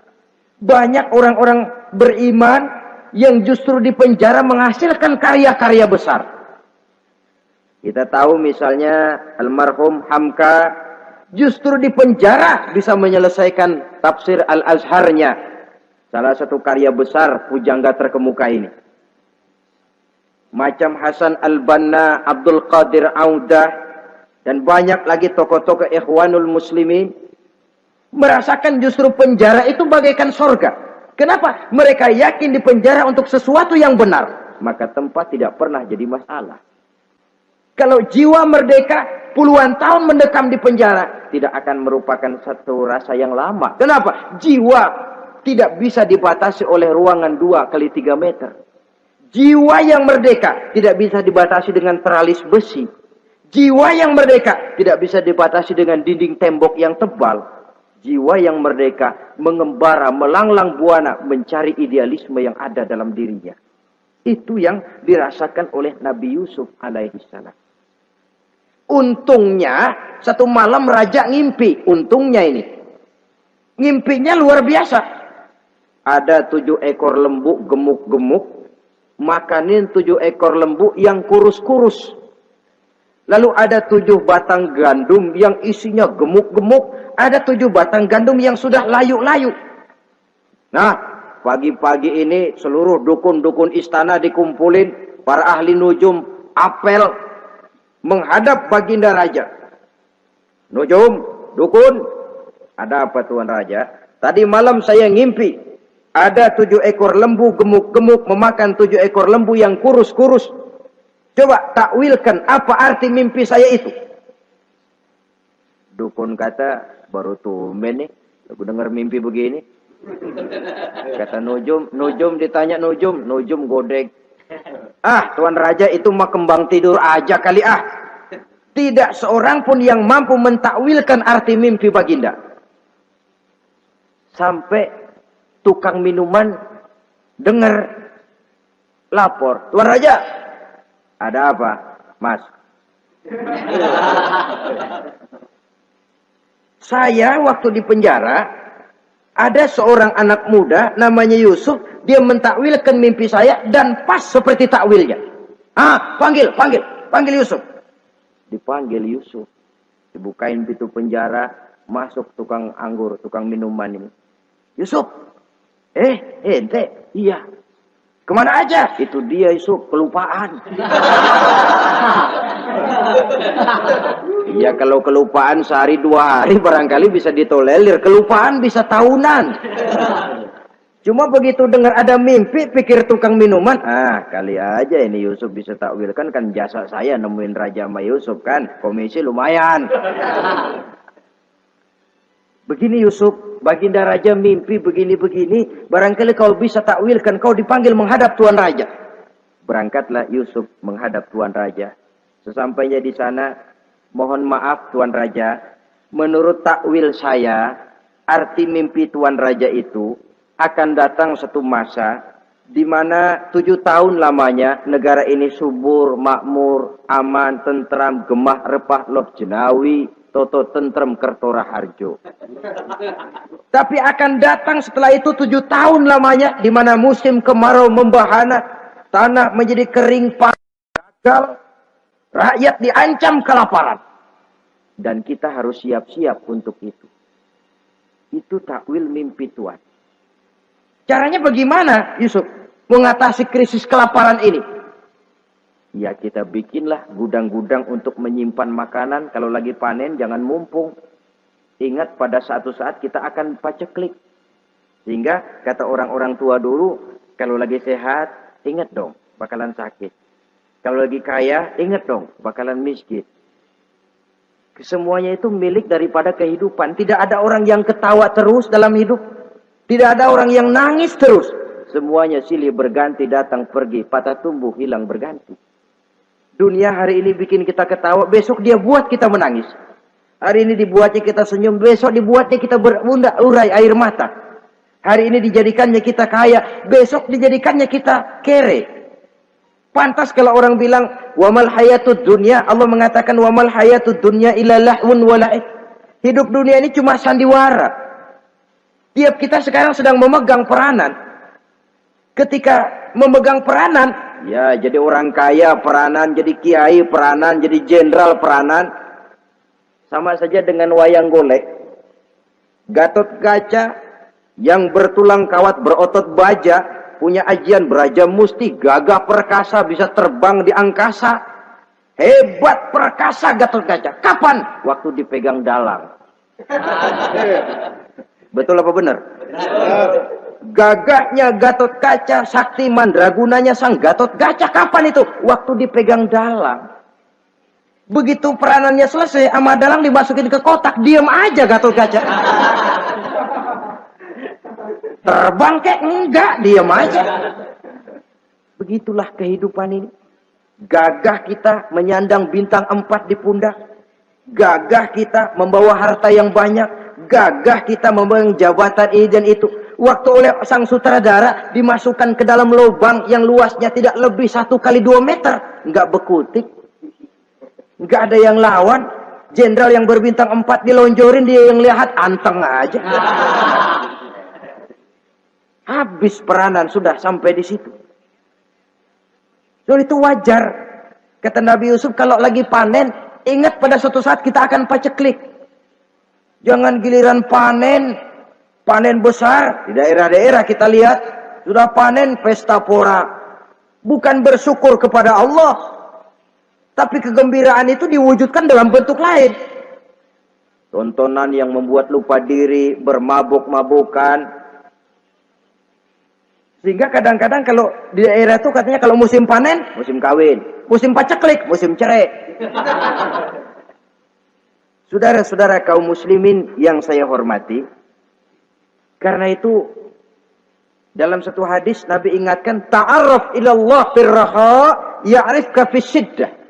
Banyak orang-orang beriman yang justru di penjara menghasilkan karya-karya besar. Kita tahu misalnya almarhum Hamka, justru di penjara bisa menyelesaikan tafsir Al-Azharnya. Salah satu karya besar pujangga terkemuka ini. Macam Hasan Al-Banna, Abdul Qadir Audah, dan banyak lagi tokoh-tokoh Ikhwanul Muslimin. Merasakan justru penjara itu bagaikan sorga. Kenapa? Mereka yakin di penjara untuk sesuatu yang benar. Maka tempat tidak pernah jadi masalah. Kalau jiwa merdeka, puluhan tahun mendekam di penjara, tidak akan merupakan satu rasa yang lama. Kenapa? Jiwa tidak bisa dibatasi oleh ruangan 2 kali 3 meter. Jiwa yang merdeka tidak bisa dibatasi dengan teralis besi. Jiwa yang merdeka tidak bisa dibatasi dengan dinding tembok yang tebal. Jiwa yang merdeka mengembara, melanglang buana, mencari idealisme yang ada dalam dirinya. Itu yang dirasakan oleh Nabi Yusuf alaihissalam. Untungnya, satu malam raja ngimpi. Untungnya ini. Ngimpinya luar biasa. Ada 7 ekor lembu gemuk-gemuk. Makanin 7 ekor lembu yang kurus-kurus. Lalu ada 7 batang gandum yang isinya gemuk-gemuk. Ada 7 batang gandum yang sudah layu-layu. Nah, pagi-pagi ini seluruh dukun-dukun istana dikumpulin. Para ahli nujum apel menghadap baginda raja. Nujum, dukun, ada apa Tuan Raja? Tadi malam saya ngimpi. Ada 7 ekor lembu gemuk-gemuk memakan 7 ekor lembu yang kurus-kurus. Coba takwilkan apa arti mimpi saya itu. Dukun kata, baru tumben nih. Aku dengar mimpi begini. Kata Nujum ditanya Nujum godek. Ah, Tuan Raja itu mah kembang tidur aja kali ah. Tidak seorang pun yang mampu mentakwilkan arti mimpi baginda. Sampai tukang minuman dengar lapor. Tuan Raja, ada apa, Mas? Saya waktu di penjara, ada seorang anak muda namanya Yusuf, dia mentakwilkan mimpi saya dan pas seperti takwilnya. Ah, panggil Yusuf. Dipanggil Yusuf. Dibukain pintu penjara, masuk tukang anggur, tukang minuman ini. Yusuf, ente, iya. Kemana aja? Itu dia Yusuf, kelupaan. Ya kalau kelupaan sehari 2 hari barangkali bisa ditolerir. Kelupaan bisa tahunan. Cuma begitu dengar ada mimpi, pikir tukang minuman. Ah, kali aja ini Yusuf bisa takwilkan, kan jasa saya nemuin Raja sama Yusuf kan. Komisi lumayan. Begini Yusuf, baginda raja mimpi begini-begini. Barangkali kau bisa takwilkan, kau dipanggil menghadap Tuan Raja. Berangkatlah Yusuf menghadap Tuan Raja. Sesampainya di sana, mohon maaf Tuan Raja. Menurut takwil saya, arti mimpi Tuan Raja itu akan datang satu masa di mana 7 tahun lamanya negara ini subur, makmur, aman, tentram, gemah, repah, loh jenawi, toto tentrem kertora harjo. Tapi akan datang setelah itu 7 tahun lamanya di mana musim kemarau membahana, tanah menjadi kering gagal, rakyat diancam kelaparan. Dan kita harus siap-siap untuk itu. Itu takwil mimpi Tuhan. Caranya bagaimana Yusuf mengatasi krisis kelaparan ini? Ya kita bikinlah gudang-gudang untuk menyimpan makanan. Kalau lagi panen jangan mumpung. Ingat pada suatu saat kita akan paceklik. Sehingga kata orang-orang tua dulu, kalau lagi sehat, ingat dong bakalan sakit. Kalau lagi kaya, ingat dong bakalan miskin. Semuanya itu milik daripada kehidupan. Tidak ada orang yang ketawa terus dalam hidup. Tidak ada orang yang nangis terus. Semuanya silih berganti, datang pergi, patah tumbuh, hilang berganti. Dunia hari ini bikin kita ketawa, besok dia buat kita menangis. Hari ini dibuatnya kita senyum, besok dibuatnya kita berurai air mata. Hari ini dijadikannya kita kaya, besok dijadikannya kita kere. Pantas kalau orang bilang, wamal hayatud dunya, Allah mengatakan wamal hayatud dunya illa lahun wala'ib. Hidup dunia ini cuma sandiwara. Tiap kita sekarang sedang memegang peranan. Ketika memegang peranan, ya jadi orang kaya peranan, jadi kiai peranan, jadi jenderal peranan. Sama saja dengan wayang golek. Gatot Kaca yang bertulang kawat berotot baja, punya ajian beraja musti, gagah perkasa, bisa terbang di angkasa. Hebat perkasa Gatot Kaca. Kapan? Waktu dipegang dalang. Betul apa benar? Gagahnya Gatot Kaca, sakti mandragunanya sang Gatot Kaca. Kapan itu? Waktu dipegang dalang. Begitu peranannya selesai, sama dalang dimasukin ke kotak, diam aja Gatot Kaca. Terbang kek? Enggak, diam aja. Begitulah kehidupan ini. Gagah kita menyandang bintang 4 di pundak. Gagah kita membawa harta yang banyak. Gagah kita membawa jabatan ini dan itu. Waktu oleh sang sutradara dimasukkan ke dalam lubang yang luasnya tidak lebih 1 kali 2 meter. Nggak bekutik. Nggak ada yang lawan. Jenderal yang berbintang 4 dilonjorin, dia yang lihat anteng aja. Habis peranan sudah sampai di situ. Jadi itu wajar. Kata Nabi Yusuf, kalau lagi panen, ingat pada suatu saat kita akan paceklik. Jangan giliran panen besar. Di daerah-daerah kita lihat, sudah panen pesta pora. Bukan bersyukur kepada Allah. Tapi kegembiraan itu diwujudkan dalam bentuk lain. Tontonan yang membuat lupa diri, bermabuk-mabukan. Sehingga kadang-kadang kalau di daerah itu katanya kalau musim panen, musim kawin. Musim paceklik, musim cerai. Saudara-saudara kaum muslimin yang saya hormati. Karena itu, dalam satu hadis Nabi ingatkan, ta'arraf ilallah firraha ya'rifka fisyiddah.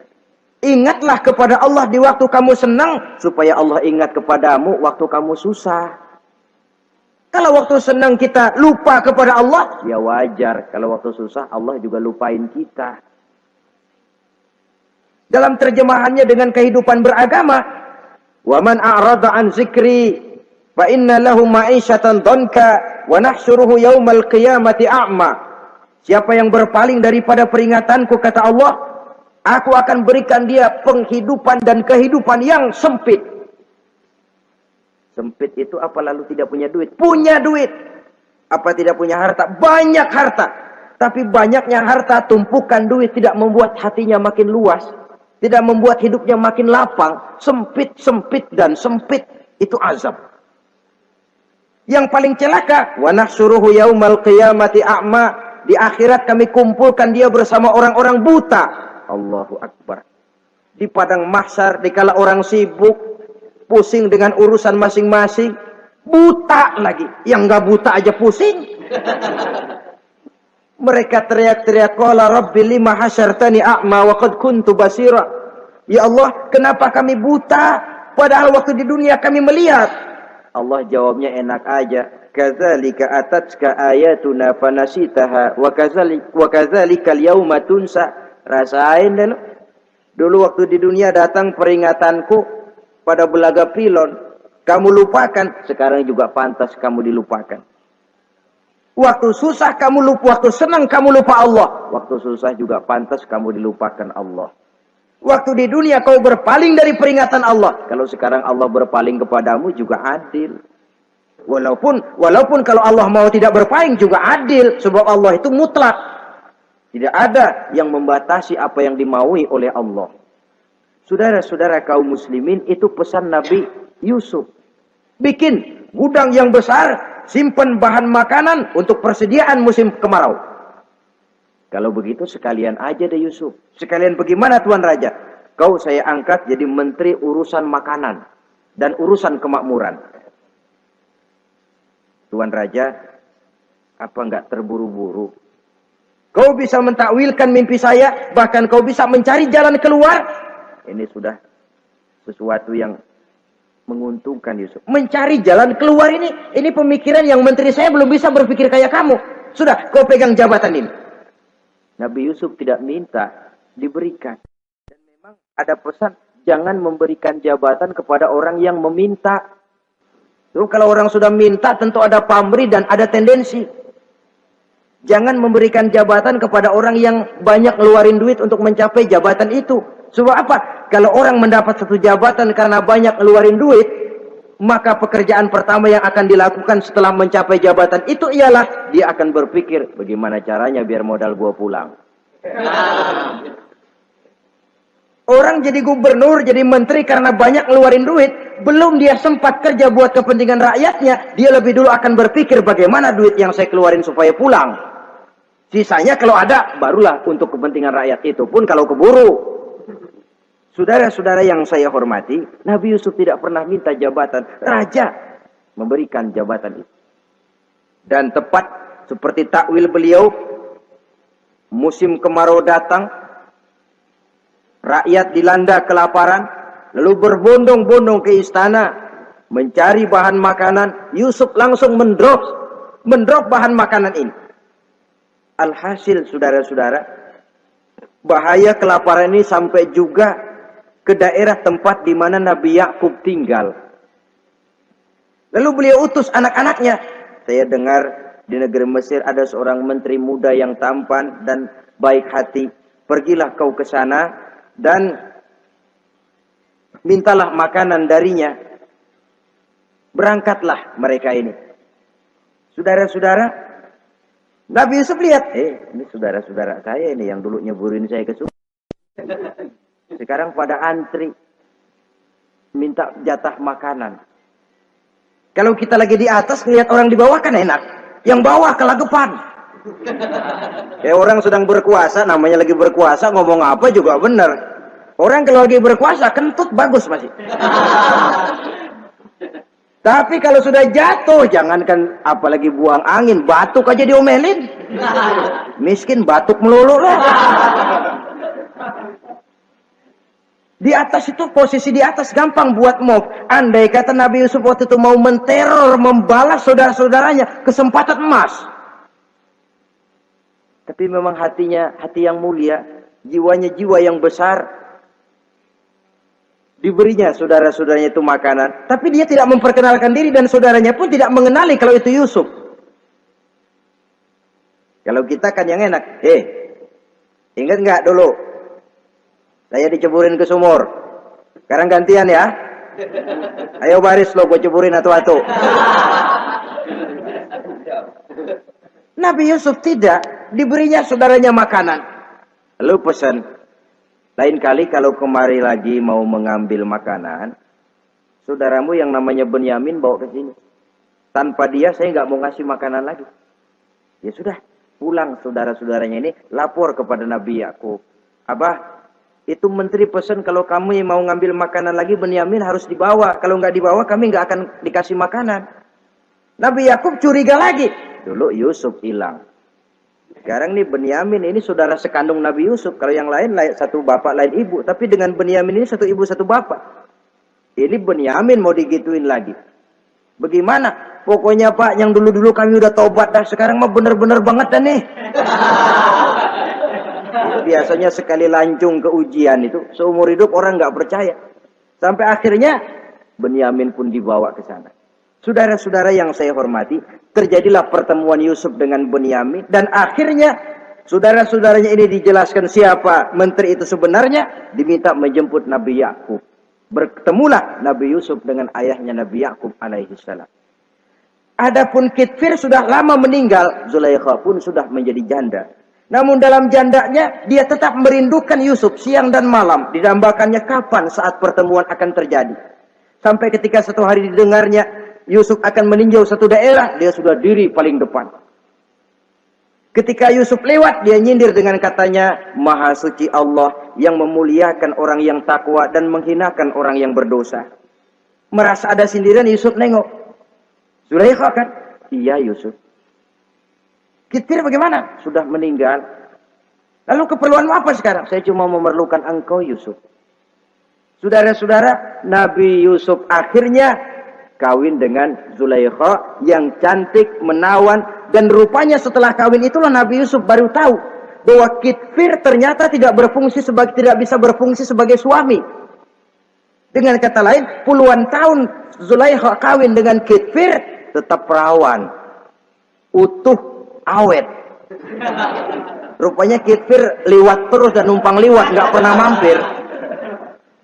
Ingatlah kepada Allah di waktu kamu senang, supaya Allah ingat kepadamu waktu kamu susah. Kalau waktu senang kita lupa kepada Allah, ya wajar. Kalau waktu susah, Allah juga lupain kita. Dalam terjemahannya dengan kehidupan beragama, wa man a'rada an zikri fa inna lahu ma'isyatan dhanka wa nahsyuruhu yaumal qiyamati a'ma. Siapa yang berpaling daripada peringatanku, kata Allah, aku akan berikan dia penghidupan dan kehidupan yang sempit. Sempit itu apa lalu tidak punya duit? Punya duit. Apa tidak punya harta? Banyak harta. Tapi banyaknya harta, tumpukan duit tidak membuat hatinya makin luas. Tidak membuat hidupnya makin lapang. Sempit, sempit, dan sempit. Itu azab. Yang paling celaka, wa nahsyuruhu yaumal qiyamati a'ma. Di akhirat kami kumpulkan dia bersama orang-orang buta. Allahu Akbar. Di padang mahsyar, dikala orang sibuk, pusing dengan urusan masing-masing, buta lagi. Yang nggak buta aja pusing. Mereka teriak-teriak, qala rabbi lima hasyartani a'ma wa qad kuntu basira. Ya Allah, kenapa kami buta padahal waktu di dunia kami melihat? Allah jawabnya enak aja. Kadzalika atatka ayatuna fanasitaha wa kadzalika al-yauma tunsa. Rasain dulu. Dulu waktu di dunia datang peringatanku pada belaga pilon, kamu lupakan, sekarang juga pantas kamu dilupakan. Waktu susah kamu lupa, waktu senang kamu lupa Allah. Waktu susah juga pantas kamu dilupakan Allah. Waktu di dunia kau berpaling dari peringatan Allah, kalau sekarang Allah berpaling kepadamu juga adil. Walaupun kalau Allah mau tidak berpaling juga adil, sebab Allah itu mutlak. Tidak ada yang membatasi apa yang dimaui oleh Allah. Saudara-saudara kaum muslimin, itu pesan Nabi Yusuf. Bikin gudang yang besar, simpan bahan makanan untuk persediaan musim kemarau. Kalau begitu sekalian aja deh Yusuf. Sekalian bagaimana Tuan Raja? Kau saya angkat jadi menteri urusan makanan dan urusan kemakmuran. Tuan Raja, apa enggak terburu-buru? Kau bisa mentakwilkan mimpi saya, bahkan kau bisa mencari jalan keluar. Ini sudah sesuatu yang menguntungkan Yusuf. Mencari jalan keluar ini pemikiran yang menteri saya belum bisa berpikir kayak kamu. Sudah, kau pegang jabatan ini. Nabi Yusuf tidak minta, diberikan. Dan memang ada pesan, jangan memberikan jabatan kepada orang yang meminta. Terus kalau orang sudah minta, tentu ada pamrih dan ada tendensi. Jangan memberikan jabatan kepada orang yang banyak ngeluarin duit untuk mencapai jabatan itu. Sebab apa? Kalau orang mendapat satu jabatan karena banyak ngeluarin duit, maka pekerjaan pertama yang akan dilakukan setelah mencapai jabatan itu ialah dia akan berpikir bagaimana caranya biar modal gua pulang. Orang jadi gubernur, jadi menteri karena banyak ngeluarin duit, belum dia sempat kerja buat kepentingan rakyatnya, dia lebih dulu akan berpikir bagaimana duit yang saya keluarin supaya pulang. Sisanya kalau ada, barulah untuk kepentingan rakyat, itu pun kalau keburu. Saudara-saudara yang saya hormati, Nabi Yusuf tidak pernah minta jabatan. Raja memberikan jabatan itu. Dan tepat seperti takwil beliau, musim kemarau datang, rakyat dilanda kelaparan, lalu berbondong-bondong ke istana mencari bahan makanan. Yusuf langsung mendrop bahan makanan ini. Alhasil saudara-saudara, bahaya kelaparan ini sampai juga ke daerah tempat di mana Nabi Yakub tinggal. Lalu beliau utus anak-anaknya. Saya dengar di negeri Mesir ada seorang menteri muda yang tampan dan baik hati. Pergilah kau ke sana dan mintalah makanan darinya. Berangkatlah mereka ini. Saudara-saudara, Nabi Yusuf lihat, ini saudara-saudara saya ini yang dulu nyeburin saya ke sungai. Sekarang pada antri minta jatah makanan. Kalau kita lagi di atas ngelihat orang di bawah kan enak. Yang bawah kelagapan. Kayak orang sedang berkuasa, namanya lagi berkuasa, ngomong apa juga benar. Orang kalau lagi berkuasa kentut bagus masih. Tapi kalau sudah jatuh, jangankan apalagi buang angin, batuk aja diomelin. Miskin batuk melulu lah. Di atas itu, posisi di atas gampang buat move. Andai kata Nabi Yusuf waktu itu mau menteror, membalas saudara-saudaranya, kesempatan emas. Tapi memang hatinya, hati yang mulia, jiwanya jiwa yang besar. Diberinya saudara-saudaranya itu makanan, tapi dia tidak memperkenalkan diri dan saudaranya pun tidak mengenali kalau itu Yusuf. Kalau kita kan yang enak, ingat nggak dulu saya diceburin ke sumur, sekarang gantian ya, ayo baris lo, gue ceburin atu-atu. Nabi Yusuf tidak, diberinya saudaranya makanan, lalu pesan, lain kali kalau kemari lagi mau mengambil makanan, saudaramu yang namanya Benyamin bawa ke sini. Tanpa dia saya nggak mau ngasih makanan lagi. Ya sudah, pulang saudara-saudaranya ini lapor kepada Nabi Yakub. Abah, itu menteri pesan kalau kamu yang mau ngambil makanan lagi Benyamin harus dibawa. Kalau nggak dibawa kami nggak akan dikasih makanan. Nabi Yakub curiga lagi. Dulu Yusuf hilang. Sekarang nih Benyamin ini saudara sekandung Nabi Yusuf. Kalau yang lain satu bapak lain ibu. Tapi dengan Benyamin ini satu ibu satu bapak. Ini Benyamin mau digituin lagi. Bagaimana? Pokoknya Pak, yang dulu-dulu kami udah tobat dah. Sekarang mah bener-bener banget dah nih. Biasanya sekali lancung ke ujian itu, seumur hidup orang nggak percaya. Sampai akhirnya Benyamin pun dibawa ke sana. Saudara-saudara yang saya hormati, terjadilah pertemuan Yusuf dengan Benyamin. Dan akhirnya saudara-saudaranya ini dijelaskan siapa menteri itu sebenarnya. Diminta menjemput Nabi Yakub. Bertemulah Nabi Yusuf dengan ayahnya Nabi Yakub alaihissalam. Adapun Kitfir sudah lama meninggal, Zulaikha pun sudah menjadi janda. Namun dalam jandanya dia tetap merindukan Yusuf siang dan malam. Didambakannya kapan saat pertemuan akan terjadi. Sampai ketika satu hari didengarnya Yusuf akan meninjau satu daerah, dia sudah diri paling depan. Ketika Yusuf lewat, dia nyindir dengan katanya, Maha suci Allah yang memuliakan orang yang takwa dan menghinakan orang yang berdosa. Merasa ada sindiran, Yusuf nengok. Zulaikha kan? Iya Yusuf. Kitfir bagaimana? Sudah meninggal. Lalu keperluanmu apa sekarang? Saya cuma memerlukan engkau Yusuf. Saudara-saudara, Nabi Yusuf akhirnya kawin dengan Zulaikha yang cantik, menawan. Dan rupanya setelah kawin itulah Nabi Yusuf baru tahu bahwa Kitfir ternyata tidak bisa berfungsi sebagai suami. Dengan kata lain, puluhan tahun Zulaikha kawin dengan Kitfir tetap perawan, utuh, awet. Rupanya Kitfir liwat terus dan numpang liwat, nggak pernah mampir.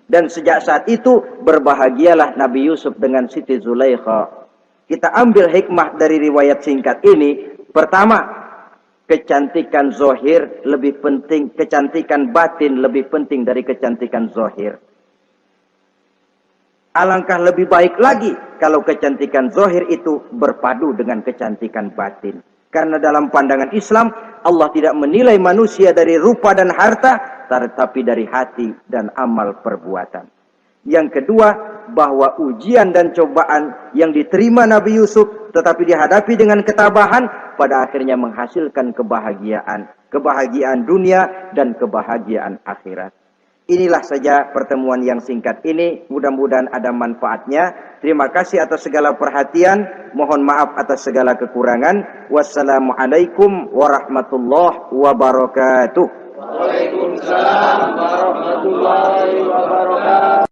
Dan sejak saat itu berbahagialah Nabi Yusuf dengan Siti Zulaikha. Kita ambil hikmah dari riwayat singkat ini. Pertama, kecantikan zohir lebih penting, kecantikan batin lebih penting dari kecantikan zohir. Alangkah lebih baik lagi kalau kecantikan zohir itu berpadu dengan kecantikan batin. Karena dalam pandangan Islam, Allah tidak menilai manusia dari rupa dan harta, tetapi dari hati dan amal perbuatan. Yang kedua, bahwa ujian dan cobaan yang diterima Nabi Yusuf, tetapi dihadapi dengan ketabahan, pada akhirnya menghasilkan kebahagiaan. kebahagiaan dunia dan kebahagiaan akhirat. Inilah saja pertemuan yang singkat ini. Mudah-mudahan ada manfaatnya. Terima kasih atas segala perhatian. Mohon maaf atas segala kekurangan. Wassalamualaikum warahmatullahi wabarakatuh. Waalaikumsalam warahmatullahi wabarakatuh.